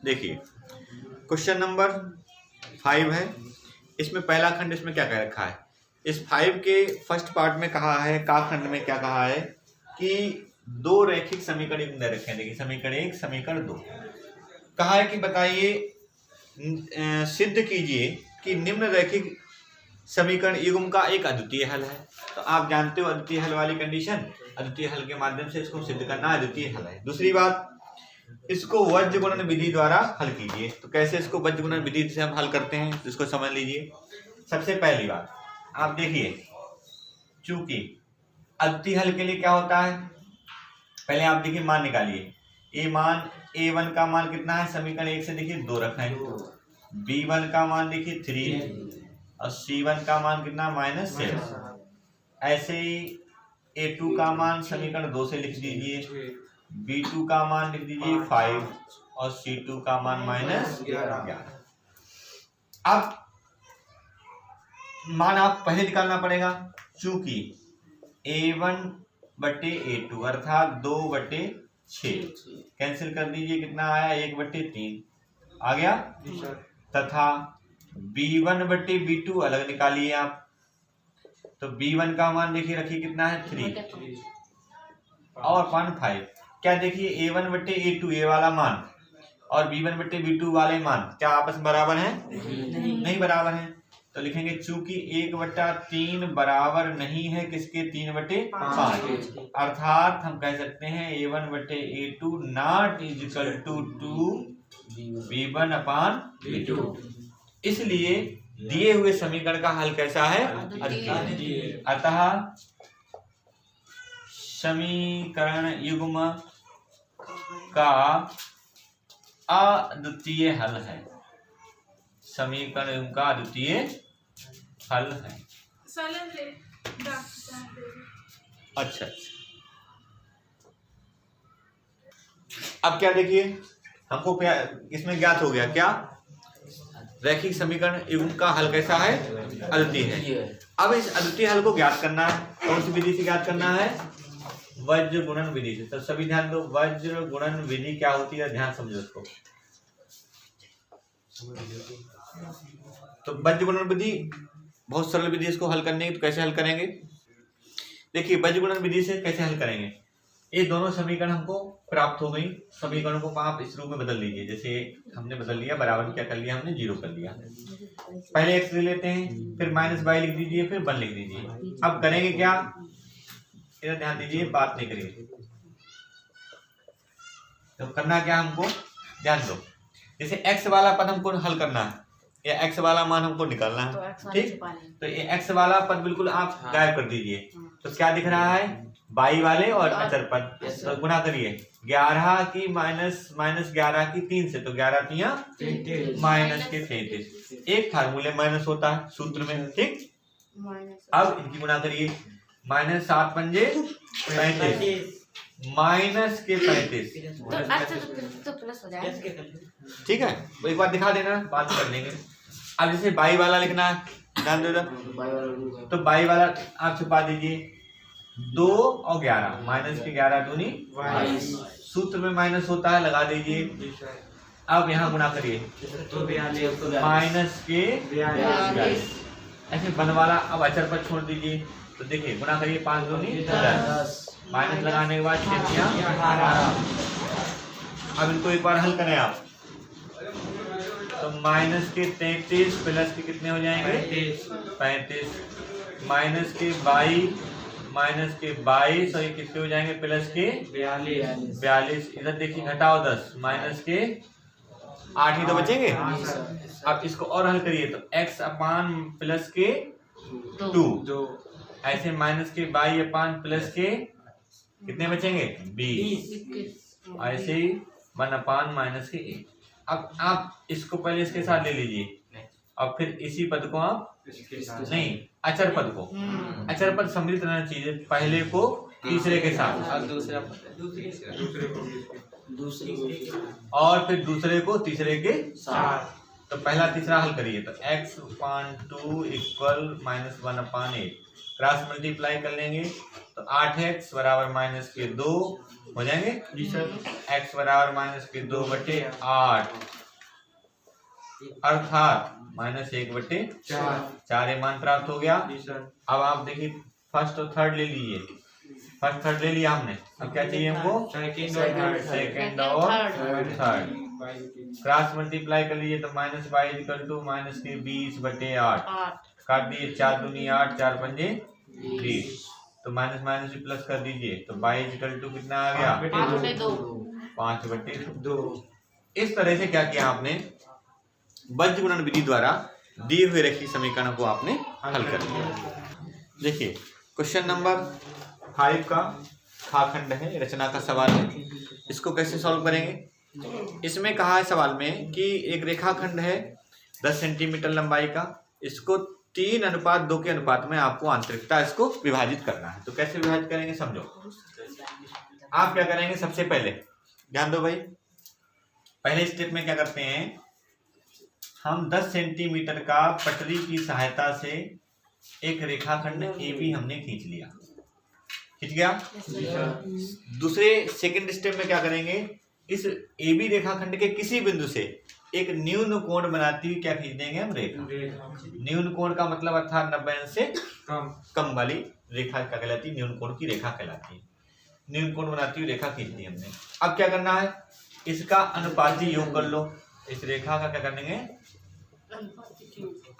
देखिए question number 5 है। इसमें पहला खंड इसमें क्या कह रखा है, इस 5 के फर्स्ट पार्ट में कहा है, का खंड में क्या कहा है कि दो रैखिक समीकरण दे रखे हैं। देखिए समीकरण 1 समीकरण 2 कहा है कि बताइए सिद्ध कीजिए कि निम्न रैखिक समीकरण युग्म का एक अद्वितीय हल है। तो आप जानते हो अद्वितीय हल वाली कंडीशन, अद्वितीय हल के माध्यम से इसको सिद्ध करना अद्वितीय हल है। दूसरी बात, इसको वज्र गुणन विधि द्वारा हल कीजिए। तो कैसे इसको वज्र गुणन विधि से हम हल करते हैं, इसको समझ लीजिए। सबसे पहली बात आप देखिए, चूंकि अद्वितीय हल के लिए क्या होता है, पहले आप देखिए मान निकालिए। a1 का मान कितना है, समीकरण 1 से देखिए 2 रखा है। b1 का मान देखिए 3 और c1 का मान कितना -7। ऐसे ही a2 का मान समीकरण 2 से लिख दीजिए, b2 का मान लिख दीजिए 5 और c2 का मान -11। अब मान आप पहले निकालना पड़ेगा, चूंकि a1/a2 अर्थात 2/6 कैंसिल कर दीजिए, कितना आया 1/3 आ गया। तथा b1/b2 अलग निकालिए आप, तो b1 का मान देखिए रखिए कितना है 3 और 5। क्या देखिए a1/a2 ये वाला मान और b1/b2 वाले मान क्या आपस में बराबर हैं? नहीं बराबर हैं। तो लिखेंगे चूंकि 1/3 बराबर नहीं है किसके, 3/5। अर्थात हम कह सकते हैं a1/a2 not equal to b1/b2। इसलिए दिए हुए समीकरण का हल कैसा है, अद्वितीय। अतः समीकरण युग्म का अद्वितीय हल है, समीकरण युग्म का अद्वितीय हल है। अच्छा, अब क्या देखिए, हमको क्या इसमें ज्ञात हो गया, क्या रैखिक समीकरण युग्म का हल कैसा है, अद्वितीय है। अब इस अद्वितीय हल को ज्ञात करना है, कौन सी विधि से ज्ञात करना है, वज्र गुणन विधि से। तो सभी ध्यान दो, वज्र गुणन विधि क्या होती है, ध्यान समझो उसको। तो वज्र गुणन विधि बहुत सरल विधि, इसको हल करने की। तो कैसे हल करेंगे, देखिए वज्र गुणन विधि से कैसे हल करेंगे। ये दोनों समीकरण हमको प्राप्त हो गई, समीकरणों को आप इस रूप में बदल लीजिए। जैसे हमने बदल लिया, बराबर क्या कर लिया हमने, 0 कर लिया। पहले x ले लेते हैं, फिर -y लिख दीजिए, फिर 1 लिख दीजिए। अब करेंगे क्या, इधर ध्यान दीजिए, बात नहीं करेंगे। तो करना क्या हमको, ध्यान दो। जैसे x वाला पद हमको हल करना है, या x वाला मान हमको निकालना है, ठीक। तो ये x वाला पद बिल्कुल आप गायब कर दीजिए। तो क्या दिख रहा है, बाई वाले और अचर पद। तो गुणा करिए 11 की -11 की 3 से, तो 11 तिया -33। एक फार्मूले माइनस होता है सूत्र में, ठीक। अब इनकी गुणा करिए, -7 पंजे 35 -35, तो प्लस हो जाएगा, ठीक है। एक बार दिखा देना, बात कर लेंगे। अब जैसे बाई वाला लिखना है, ध्यान दो, तो बाई वाला आप छुपा दीजिए, 2 और 11 -11 दूनी 22। सूत्र में माइनस होता है, लगा दीजिए। अब यहाँ गुणा करिए, तो -42। ऐसे बन वाला अब अचर पर छोड़ दीजिए। तो देखिए गुणा करिए, 5 दूनी 10, माइनस लगाने के बाद 18। अब इनको एक बार हल करें आप, तो -33 प्लस के कितने हो जाएंगे, 35, -22 और ये कितने हो जाएंगे, प्लस के 42। इधर देखिए घटाओ 10, -8 ही तो बचेंगे। अब इसको और हल करिए, तो x/+2, ऐसे -22 कितने बचेंगे, 20। ऐसे ही 1/-1। अब आप इसको पहले इसके साथ ले लीजिए और फिर इसी पद को आप नहीं, अचर पद को, अचर पद सम्मिलित रहना चाहिए, पहले को तीसरे के साथ और फिर दूसरे को तीसरे के साथ। तो पहला तीसरा हल करिए, तो x/2 = -1/8। क्रॉस मल्टीप्लाई कर लेंगे तो 8x बराबर माइनस के 2 हो जाएंगे जी सर। x बराबर माइनस के 2/8 अर्थात -1/4 4 मान प्राप्त हो गया। जी सर। अब आप देखिए फर्स्ट और थर्ड ले लीजिए, फर्स्ट थर्ड ले लिया हमने, अब क्या चाहिए हमको सेकंड और थर्ड। क्रॉस मल्टीप्लाई कर लीजिए तो -y के 20/8 काट दिए 4 दूनी 8 4 पंजे 20 तो माइनस माइनस भी प्लस कर दीजिए तो y कितना आ गया 5/2। इस तरह से क्या किया आपने, बज्र गुणन विधि द्वारा दिए हुए रेखीय समीकरण को आपने हल कर लिया। देखिए क्वेश्चन नंबर 5 का खाखंड है, रचना का सवाल है, इसको कैसे सॉल्व करेंगे। इसमें कहा है सवाल में कि एक रेखाखंड है 10 सेंटीमीटर लंबाई का, इसको 3:2 के अनुपात में आपको आंतरिकता इसको विभाजित करना है। तो कैसे विभाजित करेंगे समझो। आप क्या करेंगे, सबसे पहले ध्यान दो भाई, पहले स्टेप में क्या करते हैं, हम 10 सेंटीमीटर का पटरी की सहायता से एक रेखाखंड AB हमने खींच लिया, खींच गया। दूसरे सेकंड स्टेप में क्या करेंगे, इस AB रेखाखंड के किसी बिंदु से एक न्यून कोण बनाती हुई क्या खींच देंगे हम रेखा। न्यून कोण का मतलब अर्थात 90 अंश से कम वाली रेखा क्या कहलाती है, न्यून कोण की रेखा कहलाती है। न्यून कोण बनाती हुई रेखा खींच दी हमने। अब क्या करना है, इसका अनुपाती योग कर लो, इस रेखा का क्या करेंगे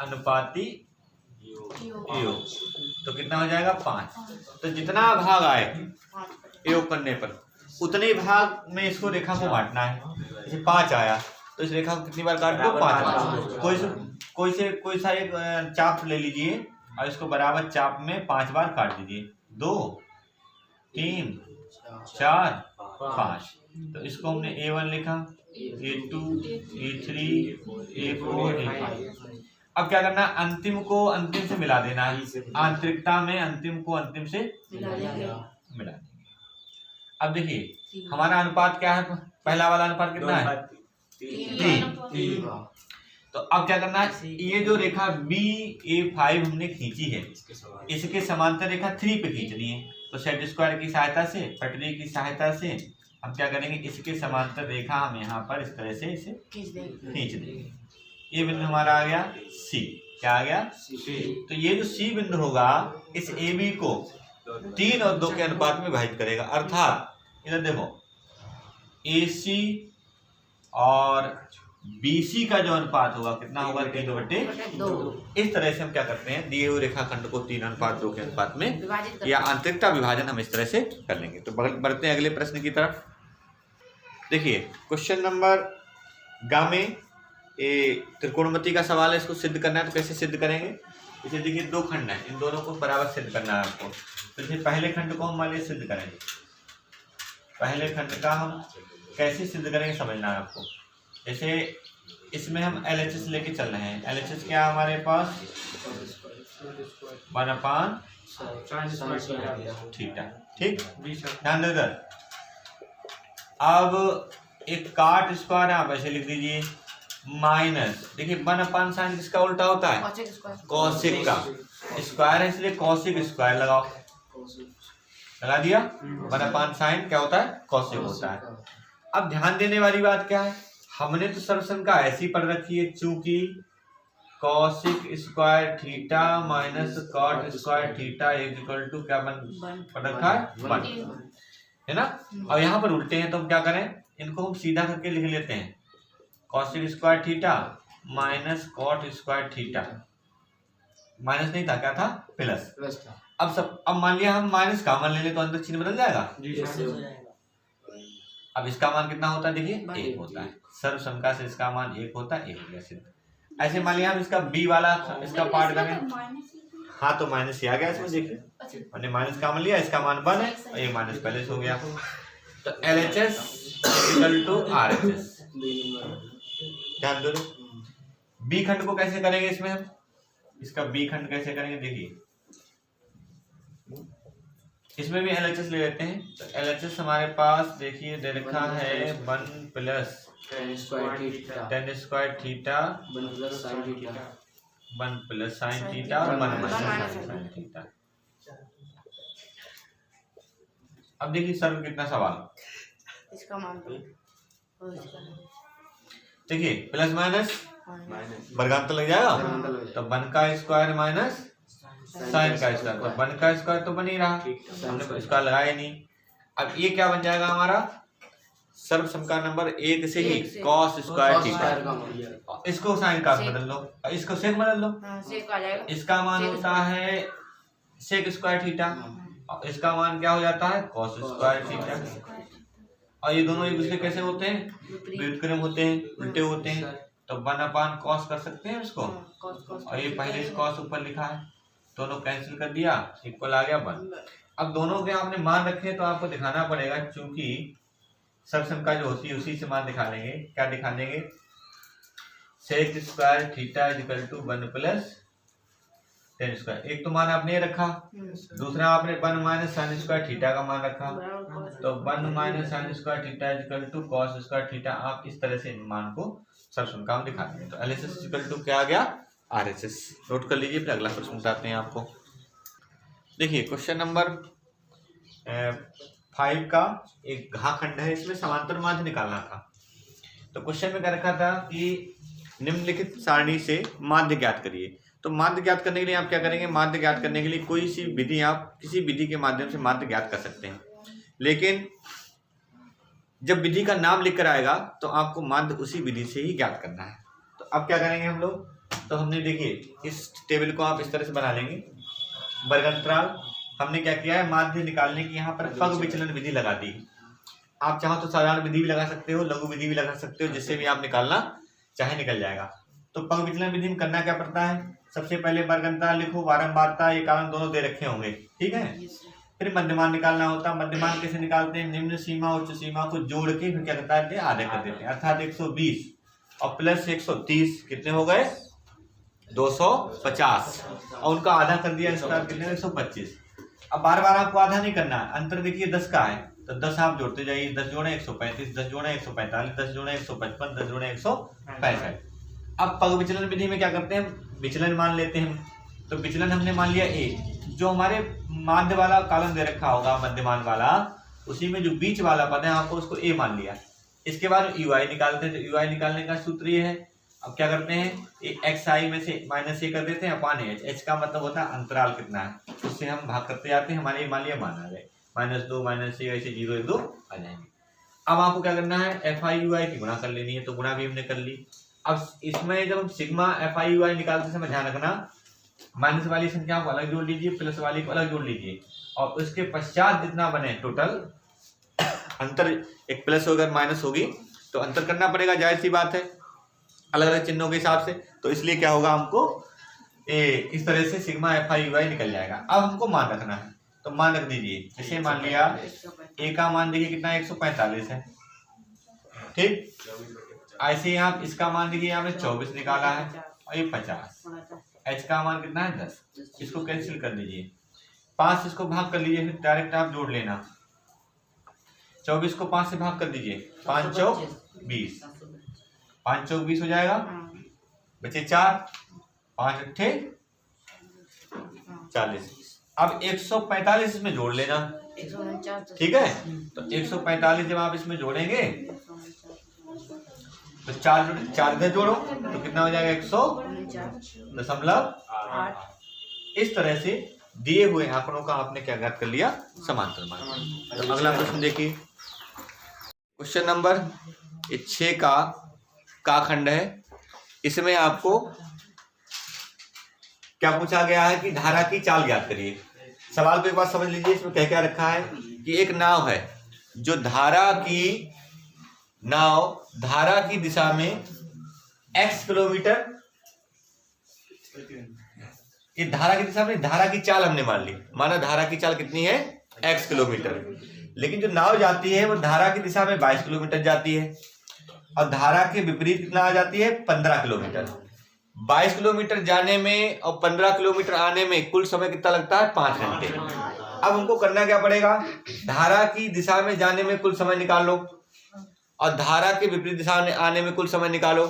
अनुपाती योग, तो कितना हो जाएगा 5। तो जितना भाग आए योग करने पर उतने भाग में इसको रेखा को बांटना है। जैसे 5 आया तो इस रेखा को कितनी बार काट दो 5 बार। कोई सा एक चाप ले लीजिए और इसको बराबर चाप में 5 बार काट दीजिए, 2 3 4 5। तो इसको हमने A1 लिखा, A2 A3 A4 A5। अब क्या करना है, अंतिम को अंतिम से मिला देना है, आंतरिकता में अंतिम को अंतिम से मिला देंगे। अब देखिए हमारा अनुपात क्या है, पहला वाला अनुपात कितना है 3। तो अब क्या करना है, ये जो रेखा BA5 हमने खींची है इसके समांतर रेखा 3 पे खींचनी है। तो सेट स्क्वायर की सहायता से, पटरी की सहायता से हम क्या करेंगे, इसके समांतर रेखा हम यहाँ पर इस तरह से इसे खींच देंगे। ये बिंदु हमारा आ गया C, क्या आ गया C। तो ये जो C बिंदु होगा इस AB को 3 और 2 के अनुपात में विभाजित करेगा। अर्थात इधर देखो AC और BC का जो अनुपात होगा कितना होगा 3/2। इस तरह से हम क्या करते हैं, दिए हुए रेखाखंड को 3:2 के अनुपात में या आंतरिकता विभाजन हम इस तरह से कर लेंगे। तो बढ़ते हैं अगले प्रश्न की तरफ। देखिए क्वेश्चन नंबर ग में त्रिकोणमिति का सवाल है, इसको सिद्ध करना है। तो कैसे सिद्ध करेंगे, इसे देखिए 2 खंड है, इन दोनों को बराबर सिद्ध करना है आपको। तो जैसे पहले खंड को हम मान लीजिए सिद्ध करेंगे, पहले खंड का हम कैसे सिद्ध करेंगे समझना है आपको। जैसे इसमें हम LHS लेके चल रहे हैं, LHS क्या है हमारे पास 1/θ, ठीक ध्यान दो इधर। अब एक काट स्क्वायर आप ऐसे लिख दीजिए माइनस, देखिए 1/sin किसका उल्टा होता है कौशिक का, स्क्वायर है इसलिए कौशिक स्क्वायर लगाओ, लगा दिया। 1/sin क्या होता है कौशिक होता है। अब ध्यान देने वाली बात क्या है, हमने तो सर्वसंख्या ऐसी पढ़ रखी है, चूंकि cosec square theta minus cot square theta equal to क्या पढ़ रखा है 1, है ना। और यहाँ पर उल्टे हैं तो हम क्या करें, इनको हम सीधा करके लिख लेते हैं, cosec square theta minus cot square theta, minus नहीं था क्या था प्लस था। अब मान लिया हम माइनस का मान ले ले तो अंदर चिन्ह बदल जाएगा। अब इसका मान कितना होता है, देखिए 1 होता है, सर्वसंख्या से इसका मान 1 होता है, 1 हो गया सिद्ध। ऐसे मान लिया हम इसका B वाला इसका पार्ट करें, हाँ तो माइनस आ गया इसमें, देखिए हमने माइनस का मान लिया, इसका मान 1 है और ये माइनस पहले से हो गया। तो LHS इक्वल टू RHS, ध्यान दो। B खंड को कैसे करेंगे, इसमें हम इसका B खंड कैसे करेंगे, देखिए इसमें भी LHS ले लेते हैं। तो LHS हमारे पास देखिए दे रखा है 1 + tan square theta 1 + sin theta और 1 - sin थीटा। अब देखिए सर कितना सवाल, इसका मान दो और इसका देखिए प्लस माइनस माइनस वर्गांतर लग जाएगा, वर्गांतर तो 1 का स्क्वायर माइनस साइन का स्क्वायर, तो 1 का स्क्वायर तो बन ही रहा, हमने स्क्वायर लगाया नहीं। अब ये क्या बन जाएगा हमारा सर्व समका नंबर 1 से ही कॉस स्क्वायर थीटा, इसको साइन का बदल लो, इसको सेक बदल लो, हाँ सेक आ जाएगा। इसका मान होता है सेक स्क्वायर थीटा और इसका मान क्या हो जाता है कॉस स्क्वायर थीटा, और ये दोनों एक दूसरे कैसे होते हैं व्युत्क्रम होते हैं, उल्टे होते हैं, तो 1 कॉस कर सकते हैं इसको, और ये पहले से कॉस ऊपर लिखा है, दोनों कैंसिल कर दिया, इक्वल आ गया 1। अब दोनों के आपने मान रखे तो आपको दिखाना पड़ेगा, क्योंकि सर्वसम जो होती है उसी से मान दिखा लेंगे। क्या दिखा देंगे, sec square theta is equal to 1 plus tan square, एक तो मान आपने रखा, दूसरा आपने 1 माइनस साइन स्क्वायर थीटा का मान रखा, तो 1 minus sine square theta is equal to cos square theta, आप इस तरह से इन मान को सर्वसम का दिखा देंगे। तो एलएचएस इज इक्वल टू क्या आ गया आरएचएस, नोट कर लीजिए, फिर अगला प्रश्न बताते हैं आपको। देखिए क्वेश्चन नंबर 5 का एक घाखंड है, इसमें समांतर माध्य निकालना था। तो क्वेश्चन में क्या रखा था कि निम्नलिखित सारणी से माध्य ज्ञात करिए। तो माध्य ज्ञात करने के लिए आप क्या करेंगे, माध्य ज्ञात करने के लिए कोई सी विधि, आप किसी विधि के माध्यम से माध्य ज्ञात कर सकते हैं, लेकिन जब विधि का नाम लिख कर आएगा तो आपको माध्य उसी विधि से ही ज्ञात करना है। तो अब क्या करेंगे हम लोग, तो हमने देखिए इस टेबल को आप इस तरह से बना लेंगे, वर्गांतराल हमने क्या किया है, माध्य निकालने की यहाँ पर पग विचलन विधि लगा दी। आप चाहो तो साधारण विधि भी लगा सकते हो, लघु विधि भी लगा सकते हो, जिससे भी आप निकालना चाहे निकल जाएगा। तो पग विचलन विधि में करना क्या पड़ता है, सबसे पहले वर्गांतराल लिखो, बारंबारता ये कारण दोनों दे रखे होंगे, ठीक है। फिर मध्यमान निकालना होता है, मध्यमान कैसे निकालते हैं, निम्न सीमा उच्च सीमा को जोड़ के फिर क्या करता है आधे कर देते हैं, अर्थात 120 और प्लस 130 कितने हो गए 250, और उनका आधा कर दिया इसका कितने 125। अब बार बार आपको आधा नहीं करना है, अंतर देखिए 10 का है तो 10 आप जोड़ते जाइए, 10 जोड़े 135, 10 जोड़े 145, 10 जोड़े 155, 10 जोड़े 165। अब पग विचलन विधि में क्या करते हैं, विचलन मान लेते हैं। तो विचलन हमने मान लिया ए, जो हमारे माध्य वाला कॉलम दे रखा होगा मध्यमान वाला, उसी में जो बीच वाला पद है आपको उसको ए मान लिया। इसके बाद यूआई निकालते हैं, तो यूआई निकालने का सूत्र ये है, अब क्या करते हैं एक्स आई में से माइनस ए कर देते हैं अपान एच, एच का मतलब होता है अंतराल कितना है, उससे हम भाग करते जाते हैं, हमारे मान लिया मान आ गए -2 -6 ऐसे 0 1 2 आ जाएंगे। अब आपको क्या करना है एफ आई यू आई की गुणा कर लेनी है, तो गुणा भी हमने कर ली। अब इसमें जब हम सिग्मा एफ आई यू आई निकालते समय ध्यान रखना, माइनस वाली संख्या को अलग जोड़ लीजिए, प्लस वाली को अलग जोड़ लीजिए, और उसके पश्चात जितना बने टोटल अंतर, एक प्लस होकर माइनस होगी तो अंतर करना पड़ेगा, जाहिर सी बात है अलग अलग चिन्हों के हिसाब से, तो इसलिए क्या होगा हमको इस तरह से सिग्मा एफ आई यू आई निकल जाएगा। अब हमको मान रखना है, तो मान रख दीजिए, जैसे मान लिया ए का मान देखिए कितना 145 है, ठीक। ऐसे ही आप इसका मान देखिए यहाँ पे 24 निकाला है और ये 50, एच का मान कितना है 10, इसको कैंसिल कर दीजिए, 5 इसको भाग कर लीजिए, फिर डायरेक्ट आप जोड़ लेना, 24 को 5 से भाग कर दीजिए, 5 चौक 20, 5 चौक 20 हो जाएगा, बचे 4, 5 अट्ठे 40। अब 145 इसमें जोड़ लेना, ठीक है। तो 145 जब आप इसमें जोड़ेंगे तो 4 इधर जोड़ो तो कितना हो जाएगा 100.8। इस तरह से दिए हुए आंकड़ों का आपने क्या ज्ञात कर लिया, समांतर मान। तो अगला प्रश्न देखिए, क्वेश्चन नंबर 6 का खंड है। इसमें आपको क्या पूछा गया है कि धारा की चाल ज्ञात करिए। सवाल को एक बार समझ लीजिए, इसमें क्या रखा है कि एक नाव है जो धारा की दिशा में x किलोमीटर, ये धारा की दिशा में धारा की चाल हमने मान ली, माना धारा की चाल कितनी है x किलोमीटर, लेकिन जो नाव जाती है वो धारा की दिशा में 22 किलोमीटर जाती है और धारा के विपरीत कितना आ जाती है 15 किलोमीटर। 22 किलोमीटर जाने में और 15 किलोमीटर आने में कुल समय कितना लगता है 5 घंटे। अब हमको करना क्या पड़ेगा, धारा की दिशा में जाने में कुल समय निकालो और धारा के विपरीत दिशा में आने में कुल समय निकालो,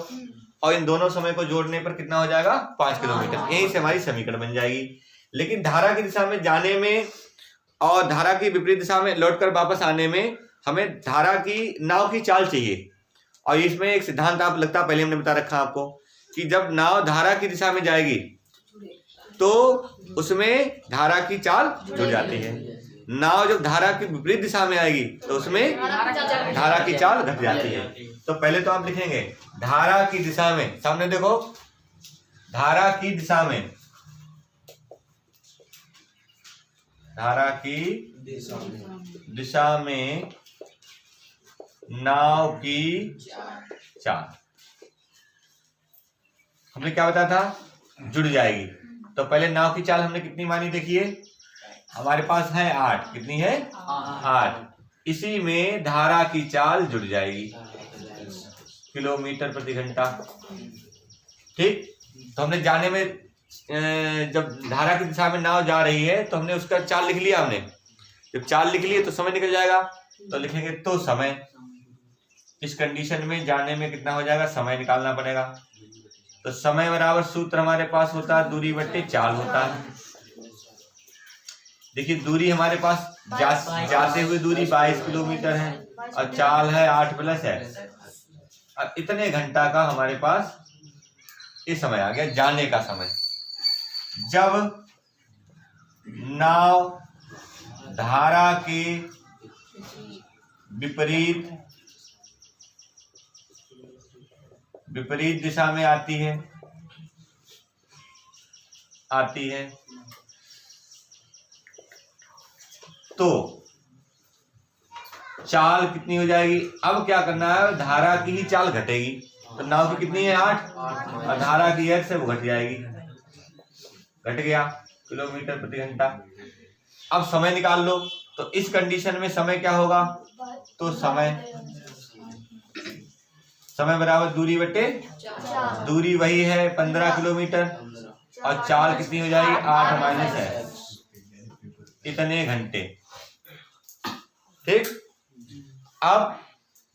और इन दोनों समय को जोड़ने पर कितना हो जाएगा 5 किलोमीटर। यहीं से हमारी समीकरण बन जाएगी। लेकिन धारा की दिशा में जाने में और धारा की विपरीत दिशा में लौटकर वापस आने में हमें धारा की नाव की चाल चाहिए। और इसमें एक सिद्धांत आप लगता पहले हमने बता रखा आपको कि जब नाव धारा की दिशा में जाएगी तो उसमें धारा की चाल जुड़ जाती है, नाव जब धारा की विपरीत दिशा में आएगी तो उसमें धारा की चाल घट जाती है। तो पहले तो आप लिखेंगे धारा की दिशा में, सामने देखो, धारा की दिशा में, धारा की दिशा में नाव की चाल हमने क्या बताया था, जुड़ जाएगी। तो पहले नाव की चाल हमने कितनी मानी, देखिए हमारे पास है 8, कितनी है 8, इसी में धारा की चाल जुड़ जाएगी किलोमीटर प्रति घंटा। ठीक, तो हमने जाने में जब धारा की दिशा में नाव जा रही है तो हमने उसका चाल लिख लिया, हमने जब चाल लिख लिए तो समय निकल जाएगा, तो लिखेंगे तो समय, इस कंडीशन में जाने में कितना हो जाएगा, समय निकालना पड़ेगा। तो समय बराबर सूत्र हमारे पास होता है दूरी बट्टे चाल होता है। देखिए दूरी हमारे पास जाते हुए दूरी 22 किलोमीटर है और चाल है 8 + x। अब इतने घंटा का हमारे पास ये समय आ गया जाने का समय। जब नाव धारा के विपरीत दिशा में आती है तो चाल कितनी हो जाएगी। अब क्या करना है, धारा की ही चाल घटेगी, तो नाव की कितनी है 8 और धारा की x है वो घट जाएगी, घट गया किलोमीटर प्रति घंटा। अब समय निकाल लो, तो इस कंडीशन में समय क्या होगा, तो समय बराबर दूरी बटे, दूरी वही है 15 किलोमीटर और चाल कितनी हो जाएगी 8 - x, इतने घंटे। ठीक, अब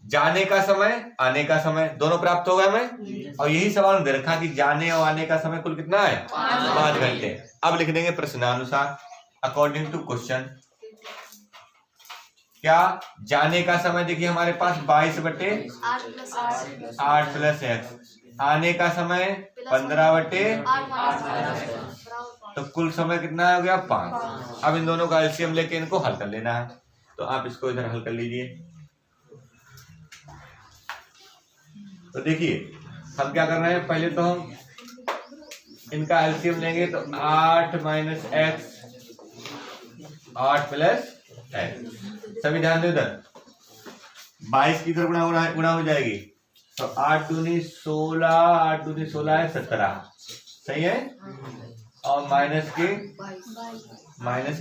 जाने का समय आने का समय दोनों प्राप्त हो गए हमें, और यही सवाल दे रखा कि जाने और आने का समय कुल कितना है 5 घंटे। अब लिख देंगे प्रश्नानुसार अकॉर्डिंग टू क्वेश्चन। क्या जाने का समय देखिए हमारे पास 22 बटे 8 + x, आने का समय 15 बटे, तो कुल समय कितना हो गया 5। अब इन दोनों का एलसीएम लेके इनको हल कर लेना है, तो आप इसको इधर हल कर लीजिए। तो देखिए हम क्या कर रहे हैं, पहले तो हम इनका एलसीएम लेंगे, तो 8 - x 8 + x, सभी ध्यान दो इधर 22 की तरफ गुणा हो जाएगी, तो 8 दूनी 16, 8 दूनी 16 है 17, सही है, और माइनस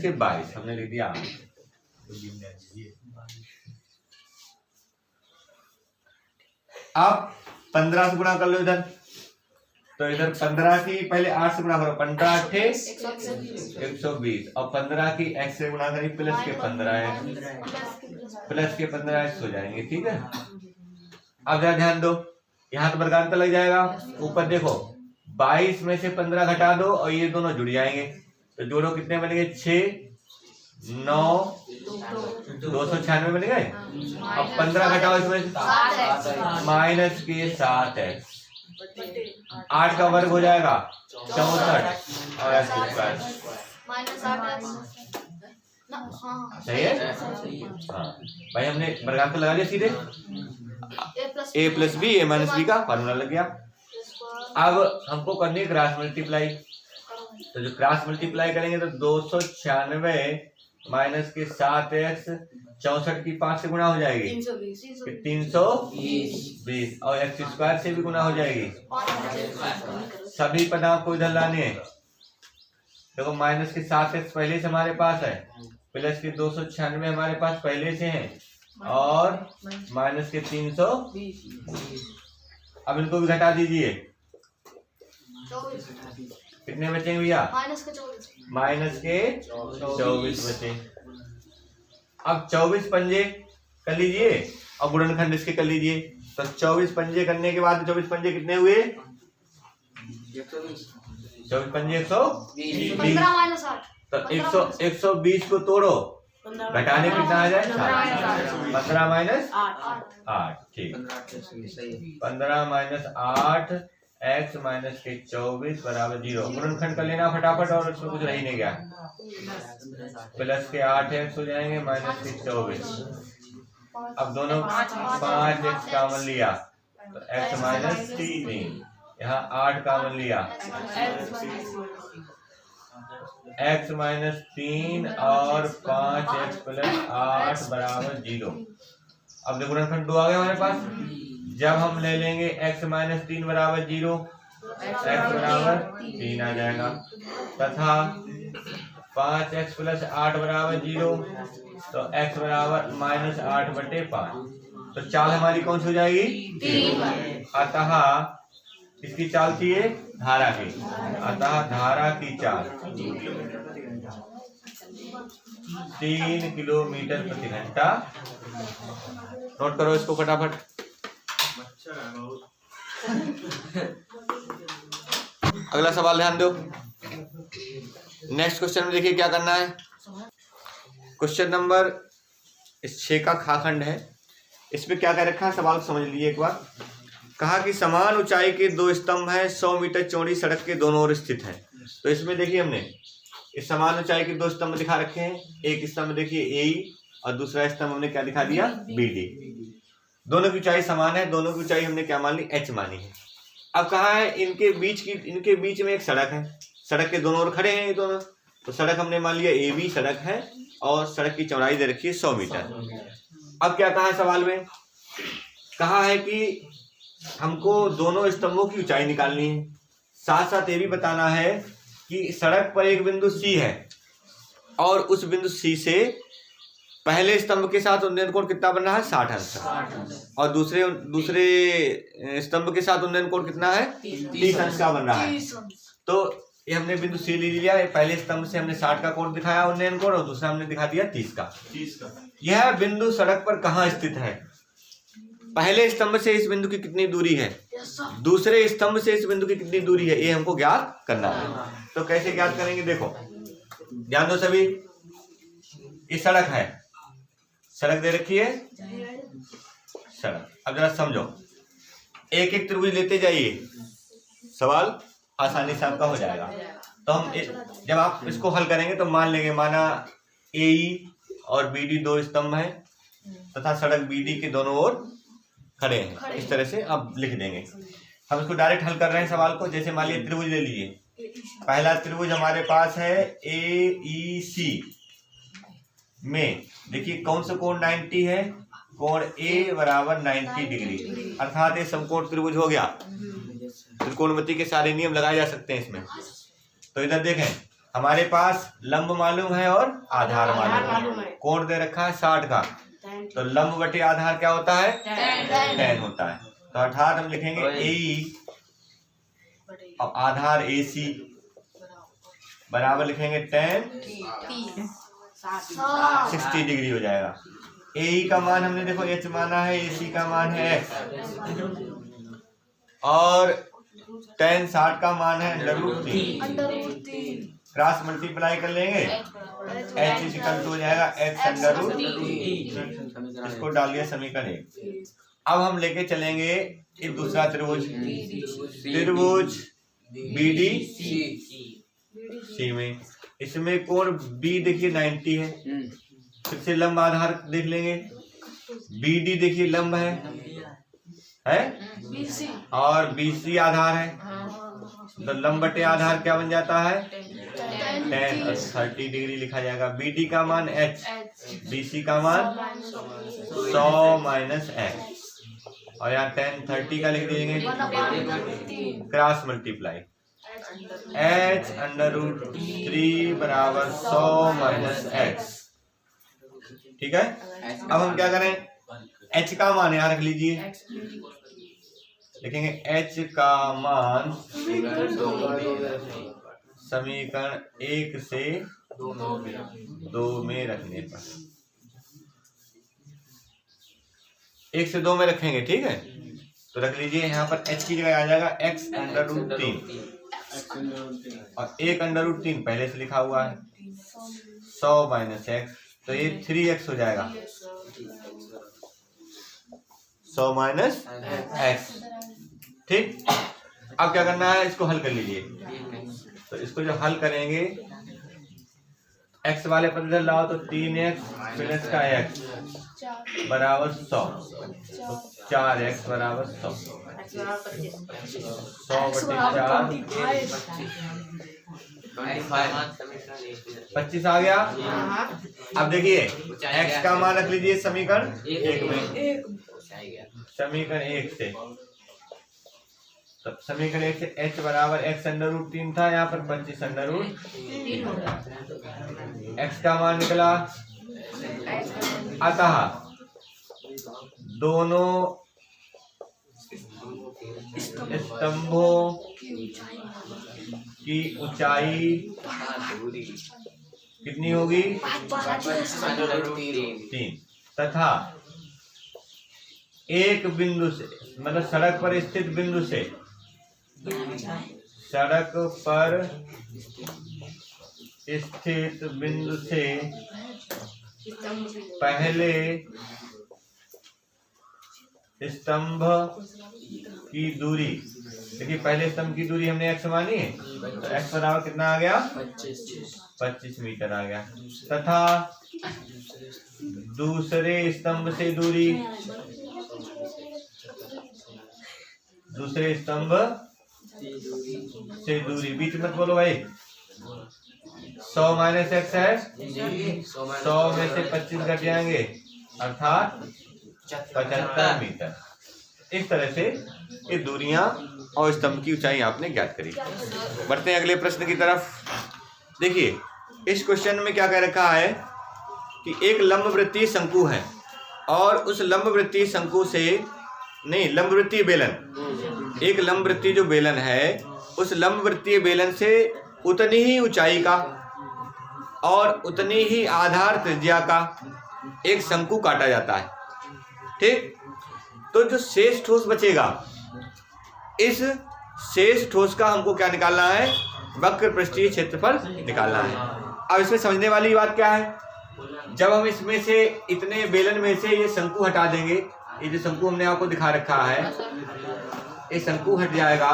के 22 हमने लिख दिया। अब 15 से गुणा कर लो इधर, तो इधर 15 की पहले 8 से गुणा करो, 15 × 8 = 120, और 15 की x से गुणा करें प्लस के 15 x हो जाएंगे। ठीक है, अब जरा ध्यान दो, यहाँ तो वर्गांतर लग जाएगा, ऊपर देखो 22 में से 15 घटा दो और ये दोनों जुड़ जाएंगे, तो जोड़ो कितने बनेंगे 6 9 296 बन गए। अब 15 घटाओ इसमें माइनस के 7x, 8 का वर्ग हो जाएगा 64 और x², सही है। हाँ भाई हमने वर्गांतर लगा दिया सीधे, a + b a - b का फार्मूला लग गया। अब हमको करनी है क्रॉस मल्टीप्लाई, तो जो क्रॉस मल्टीप्लाई करेंगे तो 296 माइनस के 7x 64 की 5 से गुणा हो जाएगी 320 और x² से भी गुणा हो जाएगी। सभी पद आपको इधर लाने हैं, देखो माइनस के 7x पहले से हमारे पास है, प्लस के 296 हमारे पास पहले से हैं, और माइनस के 320। अब इनको भी घटा दीजिए, कितने बचेंगे भैया, माइनस के 24 बचे। अब 24 पंजे कर लीजिए और गुणनखंड इसके कर लीजिए, तो 24 पंजे करने के बाद 24 पंजे कितने हुए, 24 पंजे 120, तो 120 को तोड़ो, घटाने कितना आ जाए 15 माइनस 8, ठीक। 15 माइनस 8 x माइनस के 24 बराबर 0। गुणनखंड कर लेना फटाफट, और उसमें कुछ रह ही नहीं गया। प्लस के 8x हो जाएंगे माइनस के 24। अब दोनों 5x कॉमन लिया तो x माइनस 3, यहाँ 8 कॉमन लिया x माइनस 3 और 5x प्लस 8 बराबर 0। अब देखो गुणनखंड 2 आ गया हमारे पास। जब हम ले लेंगे x माइनस 3 बराबर 0, x बराबर 3 आ जाएगा, तथा 5x प्लस 8 बराबर 0, तो x बराबर माइनस 8/5। तो चाल हमारी कौन सी हो जाएगी? अतः इसकी चाल थी ये धारा की, अतः धारा की चाल 3 किलोमीटर प्रति घंटा। नोट करो इसको फटाफट। अगला सवाल ध्यान दो। नेक्स्ट क्वेश्चन में देखिए क्या करना है। क्वेश्चन नंबर 6 का खा खंड है। इसमें क्या कह रखा है सवाल को समझ लीजिए एक बार। कहा कि समान ऊंचाई के 2 स्तंभ है, 100 मीटर चौड़ी सड़क के दोनों ओर स्थित है। तो इसमें देखिए हमने इस समान ऊंचाई के 2 स्तंभ दिखा रखे हैं। एक स्तंभ देखिए ए और दूसरा स्तंभ हमने क्या दिखा दिया? BD। दोनों की ऊंचाई समान है, दोनों की ऊंचाई हमने क्या मान ली? h मानी है। अब कहा है इनके बीच में एक सड़क है, सड़क के दोनों ओर खड़े हैं ये दोनों। तो सड़क हमने मान लिया AB सड़क है और सड़क की चौड़ाई दे रखी है 100 मीटर। अब क्या कहा है सवाल में? कहा है कि हमको दोनों स्तंभों की ऊंचाई निकालनी है, साथ साथ ये भी बताना है कि सड़क पर एक बिंदु C है और उस बिंदु C से पहले स्तंभ के साथ उन्नयन कोण कितना बन रहा है? 60 अंश, और दूसरे स्तंभ के साथ उन्नयन कोण कितना है? 30 अंश का बन रहा है। तो ये हमने बिंदु C ले लिया, पहले स्तंभ से हमने 60 का कोण दिखाया उन्नयन कोण, और दूसरा हमने दिखा दिया 30 का। यह बिंदु सड़क पर कहाँ स्थित है? पहले स्तंभ से इस बिंदु की कितनी दूरी है, दूसरे स्तंभ से इस बिंदु की कितनी दूरी है, ये हमको ज्ञात करना है। तो कैसे ज्ञात करेंगे? देखो ध्यान दो सभी। ये सड़क है, सड़क दे रखी है सड़क। अब जरा समझो, एक एक त्रिभुज लेते जाइए, सवाल आसानी से आपका हो जाएगा। तो हम जब आप इसको हल करेंगे तो मान लेंगे, माना AE और BD 2 स्तंभ है तथा सड़क BD के दोनों ओर खड़े हैं। इस तरह से अब लिख देंगे। हम इसको डायरेक्ट हल कर रहे हैं सवाल को। जैसे मान लीजिए त्रिभुज ले लीजिए। पहला त्रिभुज हमारे पास है AEC में देखिए कौन सा कोण 90 है? कोण A बराबर 90 डिग्री, अर्थात ये समकोण त्रिभुज हो गया। त्रिकोणमिति के सारे नियम लगाए जा सकते हैं इसमें। तो इधर देखें, हमारे पास लंब मालूम है और आधार मालूम है। कोण दे रखा है 60 का, तो लंब बटे आधार क्या होता है? tan होता है। तो अर्थात हम लिखेंगे AE और आधार AC बराबर लिखेंगे tan 60 डिग्री हो जाएगा। AE का मान हमने देखो h माना है, AC का मान है x, और tan 60 का मान है √3। क्रॉस मल्टीप्लाई कर लेंगे, h इक्वल टू हो जाएगा x √3। इसको डाल दिया समीकरण 1। अब हम लेके चलेंगे एक दूसरा त्रिभुज, त्रिभुज BDC में। इसमें कोण B देखिए 90 है, फिर से लंब आधार देख लेंगे। BD देखिए लंब है और BC आधार है, तो लंब बटे आधार क्या बन जाता है? tan और 30 डिग्री लिखा जाएगा। BD का मान h, BC का मान 100 माइनस x, और यहाँ tan 30 का लिख देंगे, क्रॉस मल्टीप्लाई h √3 बराबर 100 माइनस x। ठीक है। अब हम क्या करें? h का मान यहाँ रख लीजिए, लिखेंगे h का मान समीकरण 1 से 2 में रखने पर, 1 से 2 में रखेंगे। ठीक है, तो रख लीजिए यहाँ पर h की जगह आ जाएगा x √3। और 1/√3 पहले से लिखा हुआ है। 100 माइनस एक्स, तो ये 3x हो जाएगा। 100 माइनस एक्स, ठीक। अब क्या करना है, इसको हल कर लीजिए। तो इसको जो हल करेंगे, x वाले पद इधर लाओ तो 3x प्लस का x बराबर 100, तो 4x बराबर 100। 100/4 25 आ गया। अब देखिए x का मान रख लीजिए समीकरण 1 में, समीकरण 1 से। तो समीकरण 1 से h बराबर x√3 था, यहाँ पर 25√3 x का मान निकला। अतः दोनों स्तंभों की ऊंचाई कितनी होगी, 3, तथा एक बिंदु से, मतलब सड़क पर स्थित बिंदु से, सड़क पर स्थित बिंदु से पहले स्तंभ की दूरी, देखिए पहले स्तंभ की दूरी हमने x मानी है, तो x बराबर कितना आ गया, 25 मीटर आ गया। तथा दूसरे स्तंभ से दूरी, दूसरे स्तंभ से दूरी, बीच मत बोलो भाई। 100 माइनस एक्स है, 100 में से 25 घट जाएंगे, अर्थात 75 मीटर। इस तरह से ये दूरियां और स्तंभ की ऊंचाई आपने ज्ञात करी। बढ़ते हैं अगले प्रश्न की तरफ। देखिए इस क्वेश्चन में क्या कह रखा है कि एक लंबवृत्तीय शंकु है और उस लंबवृत्तीय शंकु से, नहीं लंबवृत्तीय बेलन, एक लंबवृत्तीय जो बेलन है उस लंबवृत्तीय बेलन से उतनी ही ऊंचाई का और उतनी ही आधार त्रिज्या का एक शंकु काटा जाता है, ठीक। तो जो शेष ठोस बचेगा, इस शेष ठोस का हमको क्या निकालना है, वक्र पृष्ठीय क्षेत्रफल निकालना है। अब इसमें समझने वाली बात क्या है, जब हम इसमें से इतने बेलन में से ये शंकु हटा देंगे, ये जो शंकु हमने आपको दिखा रखा है, ये शंकु हट जाएगा,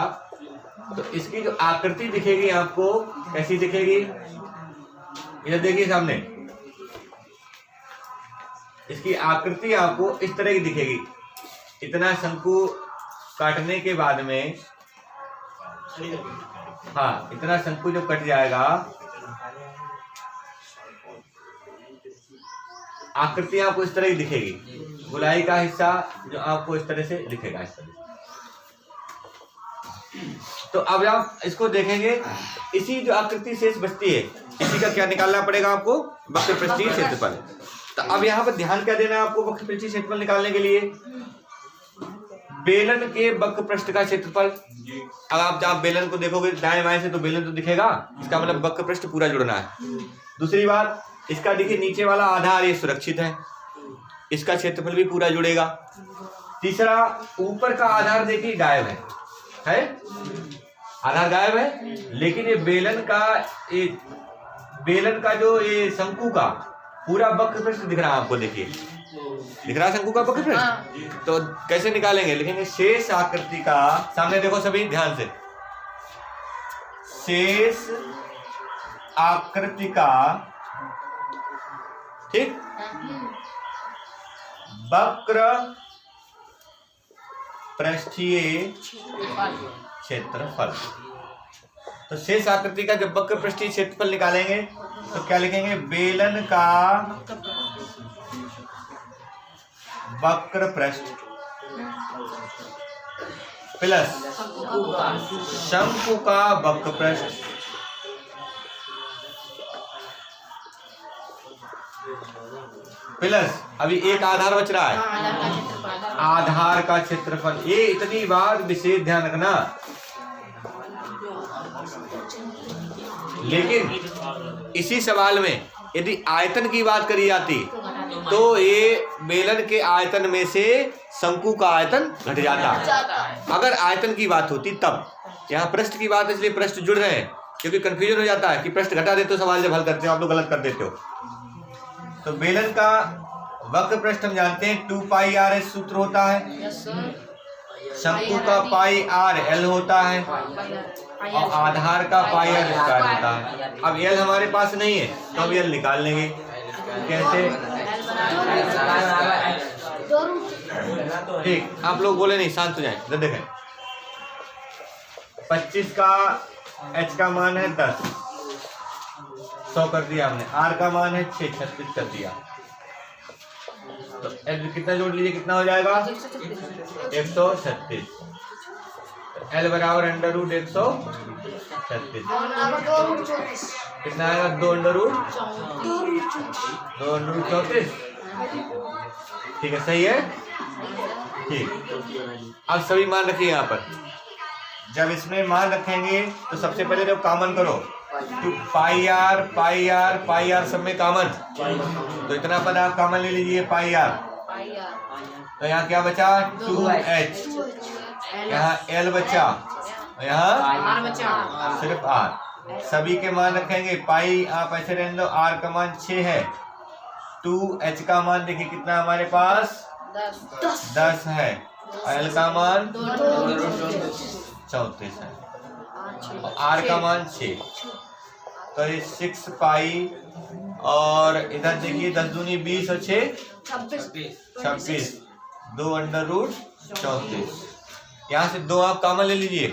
तो इसकी जो आकृति दिखेगी आपको कैसी दिखेगी, इधर देखिए सामने, इसकी आकृति आपको इस तरह की दिखेगी। इतना शंकु काटने के बाद में, हाँ इतना शंकु जो कट जाएगा, आकृति आपको इस तरह की दिखेगी। गोलाई का हिस्सा जो आपको इस तरह से दिखेगा, इस तरह से। तो अब आप इसको देखेंगे, इसी जो आकृति शेष बचती है, इसी का क्या निकालना पड़ेगा आपको, वक्र पृष्ठीय क्षेत्रफल। तो अब यहाँ पर ध्यान क्या देना है आपको, वक्र पृष्ठीय क्षेत्रफल निकालने के लिए बेलन के वक्र पृष्ठ का क्षेत्रफल। अब आप जब बेलन को देखोगे दाएं बाएं से तो बेलन तो दिखेगा, इसका मतलब वक्र पृष्ठ पूरा जुड़ना है। दूसरी बात, इसका देखिए नीचे वाला आधार ये सुरक्षित है, इसका क्षेत्रफल भी पूरा जुड़ेगा। तीसरा, ऊपर का आधार देखिए गायब है, आधार गायब है, लेकिन ये बेलन का जो ये शंकु का पूरा वक्र पृष्ठ दिख रहा है आपको, देखिए दिख रहा है शंकु का वक्र पृष्ठ। तो कैसे निकालेंगे, लिखेंगे शेष आकृति का, सामने देखो सभी ध्यान से, शेष आकृति का, ठीक, वक्र पृष्ठीय क्षेत्रफल। तो शेष आकृति का जब वक्र पृष्ठीय क्षेत्रफल निकालेंगे तो क्या लिखेंगे, बेलन का वक्र पृष्ठ प्लस शंकु का वक्र पृष्ठ प्लस अभी एक आधार बच रहा है, आधार का क्षेत्रफल। ये इतनी बात विशेष ध्यान रखना। लेकिन इसी सवाल में यदि आयतन की बात करी जाती तो ये बेलन के आयतन में से शंकु का आयतन घट जाता है। अगर आयतन की बात होती तब, यहाँ पृष्ठ की बात है इसलिए पृष्ठ जुड़ रहे हैं, क्योंकि कंफ्यूजन हो जाता है कि पृष्ठ घटा देते हो सवाल जब हल करते हो आप लोग गलत कर देते हो। तो बेलन का वक्र पृष्ठ हम जानते हैं 2 पाई आर एस सूत्र होता है, शंकु का पाई आर एल होता है और आधार का पाई आर स्क्वायर होता है। अब एल हमारे पास नहीं है तो हम एल निकाल लेंगे। कैसे? ठीक, आप लोग बोले नहीं, शांत हो जाए। इधर देखें, 25 का h का मान है 10, 100 कर दिया हमने, r का मान है 6, 36 कर दिया। तो l कितना जोड़ लीजिए, कितना हो जाएगा? 136। l बराबर अंडर रूट 136, कितना आएगा? 2 अंडर रूट 34। ठीक है, सही है। ठीक, अब सभी मान रखिए यहाँ पर। जब इसमें मान रखेंगे तो सबसे पहले जब कॉमन करो तो पाई आर सब में कॉमन, तो इतना पद आप कॉमन ले लीजिए पाई आर। तो यहाँ क्या बचा? 2h, यहाँ l बचा, यहाँ सिर्फ r। सभी के मान रखेंगे, पाई आप ऐसे रहने दो, r का मान 6 है, 2h का मान देखिए कितना हमारे पास 10 है, l का मान 34 है और r का मान 6, तो ये 6 पाई और इधर देखिए 10 दूनी 20 और 6 26, 2 अंडर रूट 34। यहाँ से 2 आप कॉमन ले लीजिए,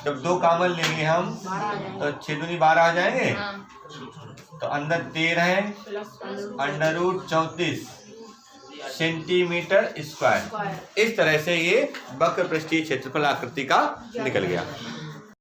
जब 2 कॉमन लेंगे हम तो 6 दूनी 12 आ जाएंगे, तो अंदर 13 है अंडर रूट 34 सेंटीमीटर स्क्वायर। इस तरह से ये वक्र पृष्ठीय क्षेत्रफल आकृति का निकल गया।